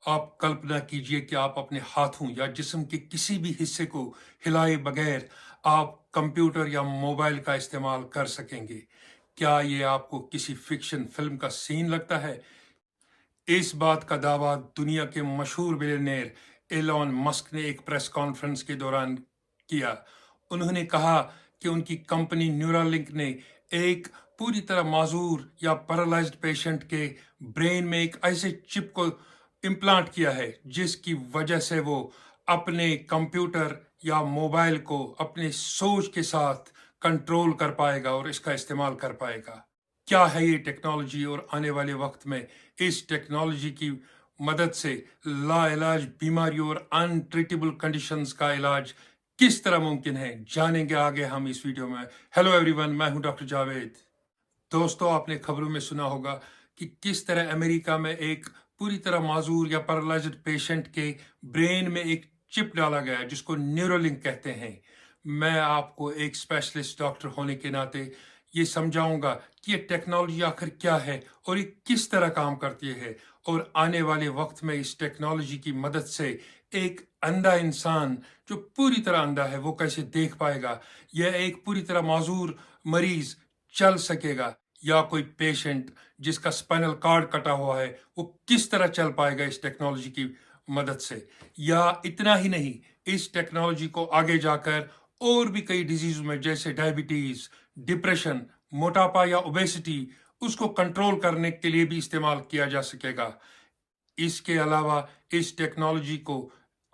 आप कल्पना कीजिए कि आप अपने हाथों या जिस्म के किसी भी हिस्से को हिलाए बगैर आप कंप्यूटर या मोबाइल का इस्तेमाल कर सकेंगे। क्या ये आपको किसी फिक्शन फिल्म का सीन लगता है? इस बात का दावा दुनिया के मशहूर बिलियनेयर एलॉन मस्क ने एक प्रेस कॉन्फ्रेंस के दौरान किया। उन्होंने कहा कि उनकी कंपनी न्यूरालिंक ने एक पूरी तरह माजूर या पैरालाइज्ड पेशेंट के ब्रेन में एक ऐसे चिप को इम्प्लांट किया है जिसकी वजह से वो अपने कंप्यूटर या मोबाइल को अपने सोच के साथ कंट्रोल कर पाएगा और इसका इस्तेमाल कर पाएगा। क्या है ये टेक्नोलॉजी और आने वाले वक्त में इस टेक्नोलॉजी की मदद से लाइलाज बीमारियों और अनट्रीटेबल कंडीशंस का इलाज किस तरह मुमकिन है, जानेंगे आगे हम इस वीडियो में। हेलो एवरीवन, मैं हूं डॉक्टर जावेद। दोस्तों, आपने खबरों में सुना होगा कि किस तरह अमेरिका में एक पूरी तरह माजूर या पैरालाइज्ड पेशेंट के ब्रेन में एक चिप डाला गया है जिसको न्यूरोलिंक कहते हैं। मैं आपको एक स्पेशलिस्ट डॉक्टर होने के नाते ये समझाऊंगा कि ये टेक्नोलॉजी आखिर क्या है और ये किस तरह काम करती है, और आने वाले वक्त में इस टेक्नोलॉजी की मदद से एक अंधा इंसान जो पूरी तरह अंधा है वो कैसे देख पाएगा, यह एक पूरी तरह माजूर मरीज चल सकेगा, या कोई पेशेंट जिसका स्पाइनल कार्ड कटा हुआ है वो किस तरह चल पाएगा इस टेक्नोलॉजी की मदद से। या इतना ही नहीं, इस टेक्नोलॉजी को आगे जाकर और भी कई डिजीज में जैसे डायबिटीज, डिप्रेशन, मोटापा या ओबेसिटी, उसको कंट्रोल करने के लिए भी इस्तेमाल किया जा सकेगा। इसके अलावा इस टेक्नोलॉजी को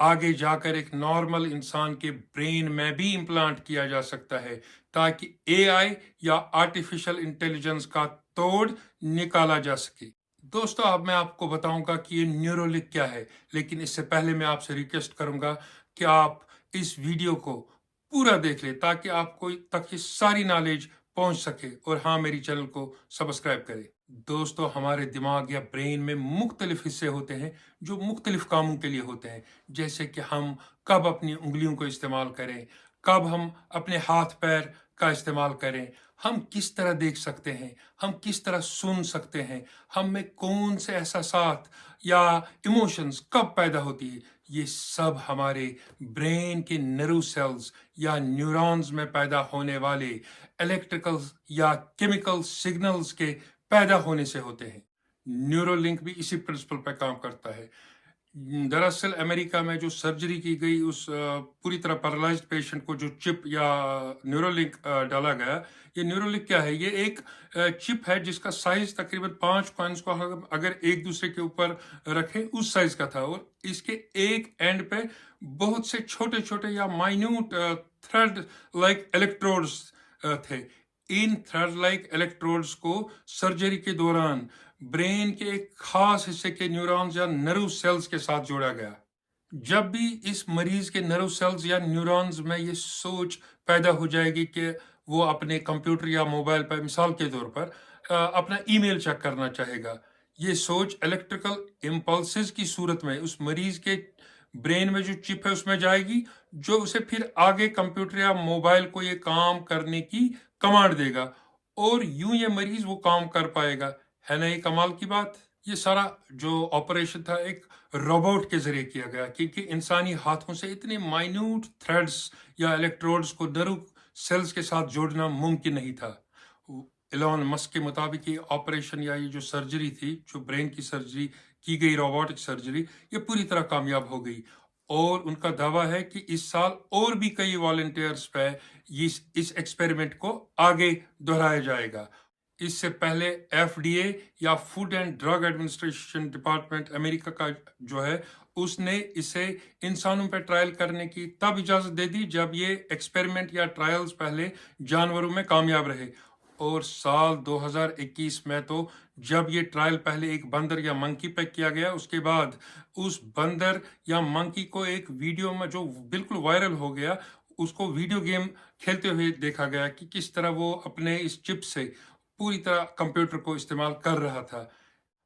आगे जाकर एक नॉर्मल इंसान के ब्रेन में भी इम्प्लांट किया जा सकता है ताकि एआई या आर्टिफिशियल इंटेलिजेंस का तोड़ निकाला जा सके। दोस्तों, अब मैं आपको बताऊंगा कि ये न्यूरोलिंक क्या है, लेकिन इससे पहले मैं आपसे रिक्वेस्ट करूंगा कि आप इस वीडियो को पूरा देख लें ताकि आपको तक ये सारी नॉलेज पहुंच सके, और हाँ, मेरी चैनल को सब्सक्राइब करें। दोस्तों, हमारे दिमाग या ब्रेन में मुख्तलिफ हिस्से होते हैं जो मुख्तलिफ कामों के लिए होते हैं, जैसे कि हम कब अपनी उंगलियों को इस्तेमाल करें, कब हम अपने हाथ पैर का इस्तेमाल करें, हम किस तरह देख सकते हैं, हम किस तरह सुन सकते हैं, हम में कौन से एहसासात या इमोशंस कब पैदा होती है, ये सब हमारे ब्रेन के नर्व सेल्स या न्यूरॉन्स में पैदा होने वाले इलेक्ट्रिकल या केमिकल सिग्नल्स के पैदा होने से होते हैं। न्यूरोलिंक भी इसी प्रिंसिपल पर काम करता है। दरअसल अमेरिका में जो सर्जरी की गई उस पूरी तरह पैरालाइज्ड पेशेंट को जो चिप या न्यूरोलिंक डाला गया, ये न्यूरोलिंक क्या है? ये एक चिप है जिसका साइज तकरीबन 5 कॉइन्स को अगर एक दूसरे के ऊपर रखें उस साइज का था, और इसके एक एंड पे बहुत से छोटे छोटे या माइन्यूट थ्रेड लाइक इलेक्ट्रोड्स थे। इन थ्रेड लाइक इलेक्ट्रोड्स को सर्जरी के दौरान ब्रेन के एक खास हिस्से के न्यूरॉन्स या नर्व सेल्स के साथ जोड़ा गया। जब भी इस मरीज के नर्व सेल्स या न्यूरॉन्स में ये सोच पैदा हो जाएगी कि वो अपने कंप्यूटर या मोबाइल पर मिसाल के तौर पर अपना ईमेल चेक करना चाहेगा, ये सोच इलेक्ट्रिकल इम्पल्सेस की सूरत में उस मरीज के ब्रेन में जो चिप है उसमें जाएगी, जो उसे फिर आगे कंप्यूटर या मोबाइल को ये काम करने की कमांड देगा, और यूं ये मरीज वो काम कर पाएगा। है ना ये कमाल की बात? ये सारा जो ऑपरेशन था एक रोबोट के जरिए किया गया, क्योंकि इंसानी हाथों से इतने माइन्यूट थ्रेड्स या इलेक्ट्रोड्स को नर्व सेल्स के साथ जोड़ना मुमकिन नहीं था। एलॉन मस्क के मुताबिक ये ऑपरेशन या ये जो सर्जरी थी, जो ब्रेन की सर्जरी की गई, रोबोटिक सर्जरी, ये पूरी तरह कामयाब हो गई, और उनका दावा है कि इस साल और भी कई वॉलंटियर्स पे इस एक्सपेरिमेंट को आगे दोहराया जाएगा। इससे पहले एफडीए या food and drug administration department America का जो है, उसने इसे इंसानों पर ट्रायल करने की तब इजाजत दे दी जब ये एक्सपेरिमेंट या ट्रायल्स पहले जानवरों में कामयाब रहे। और साल 2021 में तो जब ये ट्रायल पहले एक बंदर या मंकी पे किया गया, उसके बाद उस बंदर या मंकी को एक वीडियो में जो बिल्कुल वायरल हो गया, उसको वीडियो गेम खेलते हुए देखा गया कि किस तरह वो अपने इस चिप से पूरी तरह कंप्यूटर को इस्तेमाल कर रहा था।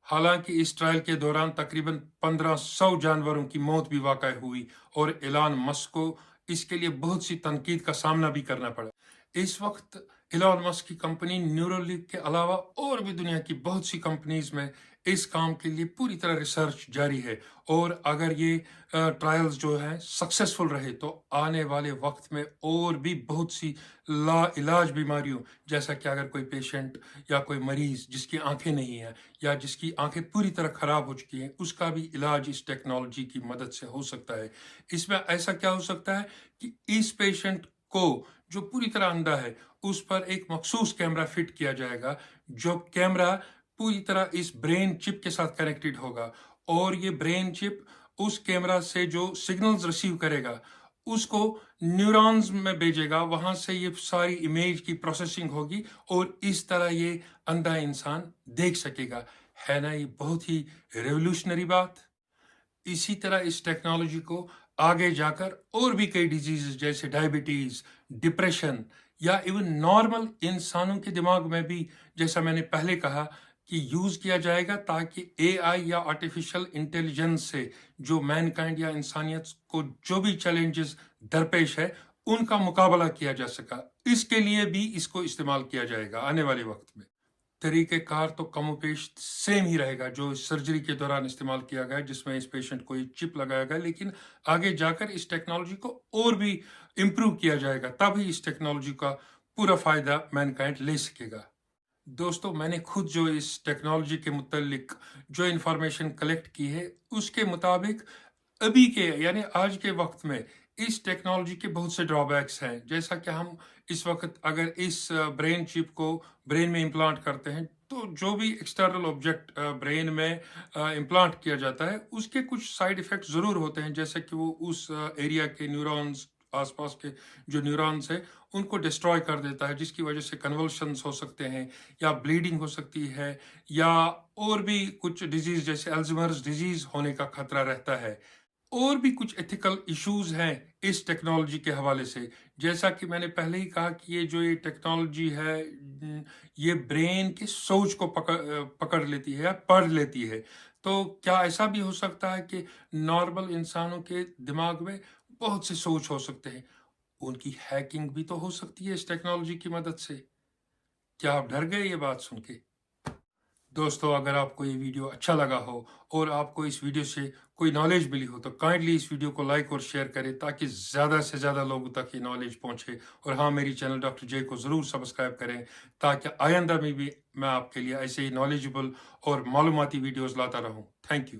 हालांकि इस ट्रायल के दौरान तकरीबन 1500 जानवरों की मौत भी वाक़ई हुई, और एलॉन मस्क को इसके लिए बहुत सी तनकीद का सामना भी करना पड़ा। इस वक्त एलॉन मस्क की कंपनी न्यूरोलिंक के अलावा और भी दुनिया की बहुत सी कंपनीज में اس کام کے لیے پوری طرح ریسرچ جاری ہے، اور اگر یہ ٹرائلز جو ہیں سکسیسفل رہے تو آنے والے وقت میں اور بھی بہت سی لا علاج بیماریوں، جیسا کہ اگر کوئی پیشنٹ یا کوئی مریض جس کی آنکھیں نہیں ہیں یا جس کی آنکھیں پوری طرح خراب ہو چکی ہیں، اس کا بھی علاج اس ٹیکنالوجی کی مدد سے ہو سکتا ہے۔ اس میں ایسا کیا ہو سکتا ہے کہ اس پیشنٹ کو جو پوری طرح اندھا ہے اس پر ایک مخصوص کیمرہ فٹ کیا جائے گا، جو کیمرہ پوری طرح اس برین چپ کے ساتھ کنیکٹڈ ہوگا، اور یہ برین چپ اس کیمرہ سے جو سگنلز ریسیو کرے گا اس کو نیورونز میں بھیجے گا، وہاں سے یہ ساری امیج کی پروسیسنگ ہوگی اور اس طرح یہ اندھا انسان دیکھ سکے گا۔ ہے نا یہ بہت ہی ریولوشنری بات؟ اسی طرح اس ٹیکنالوجی کو آگے جا کر اور بھی کئی ڈیزیز جیسے ڈائبٹیز، ڈپریشن یا ایون نارمل انسانوں کے دماغ میں بھی، جیسا میں نے پہلے کہا، کہ یوز کیا جائے گا تاکہ اے آئی یا آرٹیفیشل انٹیلیجنس سے جو مین کائنڈ یا انسانیت کو جو بھی چیلنجز درپیش ہے ان کا مقابلہ کیا جا سکا۔ اس کے لیے بھی اس کو استعمال کیا جائے گا آنے والے وقت میں۔ طریقہ کار تو کم و بیش سیم ہی رہے گا جو سرجری کے دوران استعمال کیا گیا، جس میں اس پیشنٹ کو یہ چپ لگایا گیا، لیکن آگے جا کر اس ٹیکنالوجی کو اور بھی امپروو کیا جائے گا، تبھی اس ٹیکنالوجی کا پورا فائدہ مین کائنڈ لے سکے گا۔ دوستو، میں نے خود جو اس ٹیکنالوجی کے متعلق جو انفارمیشن کلیکٹ کی ہے اس کے مطابق ابھی کے یعنی آج کے وقت میں اس ٹیکنالوجی کے بہت سے ڈرا بیکس ہیں، جیسا کہ ہم اس وقت اگر اس برین چپ کو برین میں امپلانٹ کرتے ہیں تو جو بھی ایکسٹرنل آبجیکٹ برین میں امپلانٹ کیا جاتا ہے اس کے کچھ سائیڈ ایفیکٹ ضرور ہوتے ہیں، جیسے کہ وہ اس ایریا کے نیورونز، آس پاس کے جو نیورونز ہیں ان کو ڈسٹروائے کر دیتا ہے، جس کی وجہ سے کنولشنز ہو سکتے ہیں یا بلیڈنگ ہو سکتی ہے یا اور بھی کچھ ڈیزیز جیسے الزیمرز ڈیزیز ہونے کا خطرہ رہتا ہے۔ اور بھی کچھ ایتھیکل ایشوز ہیں اس ٹیکنالوجی کے حوالے سے، جیسا کہ میں نے پہلے ہی کہا کہ یہ ٹیکنالوجی ہے یہ برین کی سوچ کو پکڑ لیتی ہے یا پڑھ لیتی ہے، تو کیا ایسا بھی ہو سکتا ہے کہ نارمل انسانوں کے دماغ میں بہت سے سوچ ہو سکتے ہیں، ان کی ہیکنگ بھی تو ہو سکتی ہے اس ٹیکنالوجی کی مدد سے؟ کیا آپ ڈر گئے یہ بات سن کے؟ دوستو، اگر آپ کو یہ ویڈیو اچھا لگا ہو اور آپ کو اس ویڈیو سے کوئی نالج ملی ہو تو کائنڈلی اس ویڈیو کو لائک اور شیئر کریں تاکہ زیادہ سے زیادہ لوگوں تک یہ نالج پہنچے، اور ہاں، میری چینل ڈاکٹر جے کو ضرور سبسکرائب کریں تاکہ آئندہ میں بھی میں آپ کے لیے ایسے ہی نالجبل اور معلوماتی ویڈیوز لاتا رہوں۔ Thank you.